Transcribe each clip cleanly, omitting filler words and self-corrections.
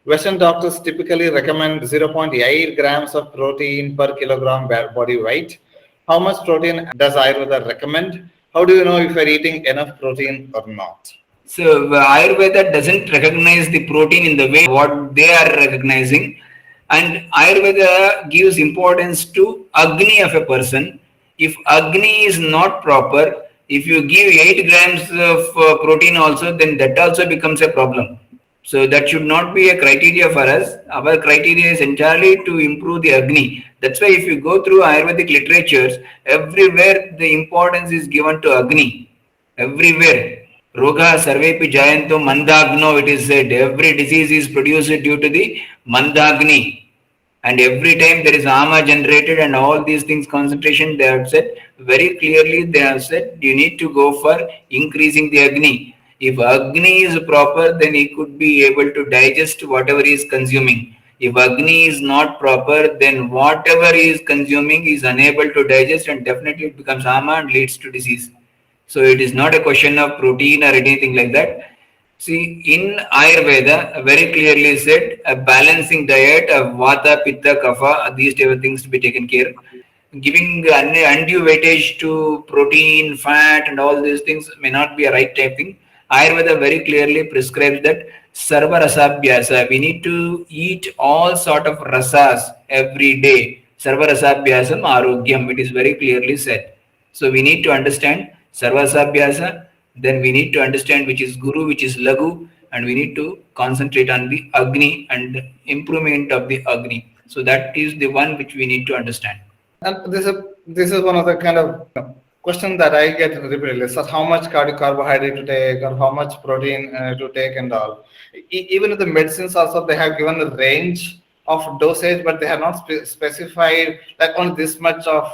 Western doctors typically recommend 0.8 grams of protein per kilogram body weight. How much protein does Ayurveda recommend? How do you know if you're eating enough protein or not? So Ayurveda doesn't recognize the protein in the way what they are recognizing, and Ayurveda gives importance to Agni of a person. If Agni is not proper, if you give 8 grams of protein also, then that also becomes a problem. So that should not be a criteria for us. Our criteria is entirely to improve the Agni. That's why if you go through Ayurvedic literatures, everywhere the importance is given to Agni. Everywhere. Roga sarvepi jayanto mandagno, it is said. Every disease is produced due to the mandagni. And every time there is ama generated and all these things concentration, they have said very clearly, they have said you need to go for increasing the Agni. If Agni is proper, then he could be able to digest whatever he is consuming. If Agni is not proper, then whatever he is consuming is unable to digest and definitely it becomes ama and leads to disease. So it is not a question of protein or anything like that. See, in Ayurveda, very clearly said, a balancing diet of Vata, Pitta, Kapha, these type of things to be taken care. Giving undue weightage to protein, fat, and all these things may not be a right type thing. Ayurveda very clearly prescribes that Sarva Rasabhyasa. We need to eat all sort of rasas every day. Sarva Rasabhyasam Arogyam. It is very clearly said. So we need to understand Sarvasabhyasa, then we need to understand which is Guru, which is Lagu, and we need to concentrate on the Agni and improvement of the Agni. So that is the one which we need to understand. And this is one of the kind of question that I get repeatedly. So how much carbohydrate to take or how much protein to take and all. Even in the medicines also they have given a range of dosage, but they have not specified that only this much of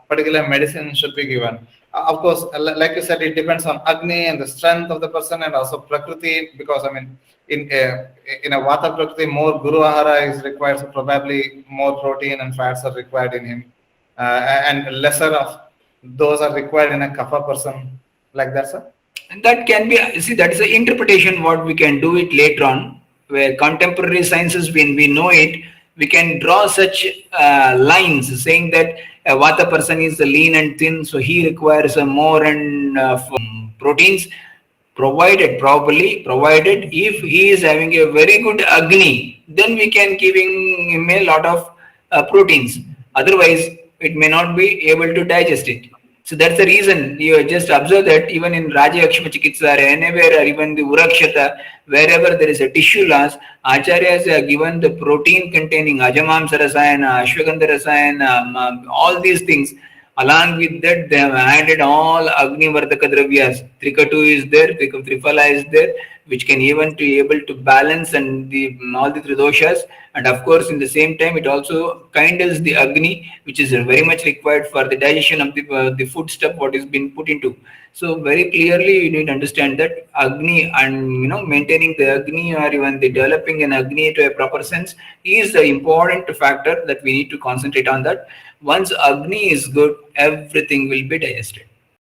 particular medicine should be given. Of course, like you said, it depends on Agni and the strength of the person and also Prakriti, because I mean, in a Vata Prakriti, more Guru Ahara is required, so probably more protein and fats are required in him, and lesser of those are required in a Kapha person, like that, sir. And that can be, see, that is the interpretation what we can do it later on, where contemporary sciences, when we know it, we can draw such lines saying that a Vata person is lean and thin, so he requires more and proteins provided properly, provided if he is having a very good Agni, then we can giving him a lot of proteins. Otherwise, it may not be able to digest it. So that's the reason you just observe that even in Raja Yakshma Chikitsa or anywhere or even the Urakshata, wherever there is a tissue loss, Acharyas have given the protein containing Ajamamsa Rasayana, Ashwagandha Rasayana, all these things. Along with that, they have added all Agni Vardaka Dravyas. Trikatu is there, Triphala is there, which can even to able to balance and the all the three doshas. And of course, in the same time, it also kindles the Agni, which is very much required for the digestion of the food stuff what is being put into. So very clearly, you need to understand that Agni and maintaining the Agni or even the developing an Agni to a proper sense is the important factor that we need to concentrate on that. Once Agni is good, everything will be digested.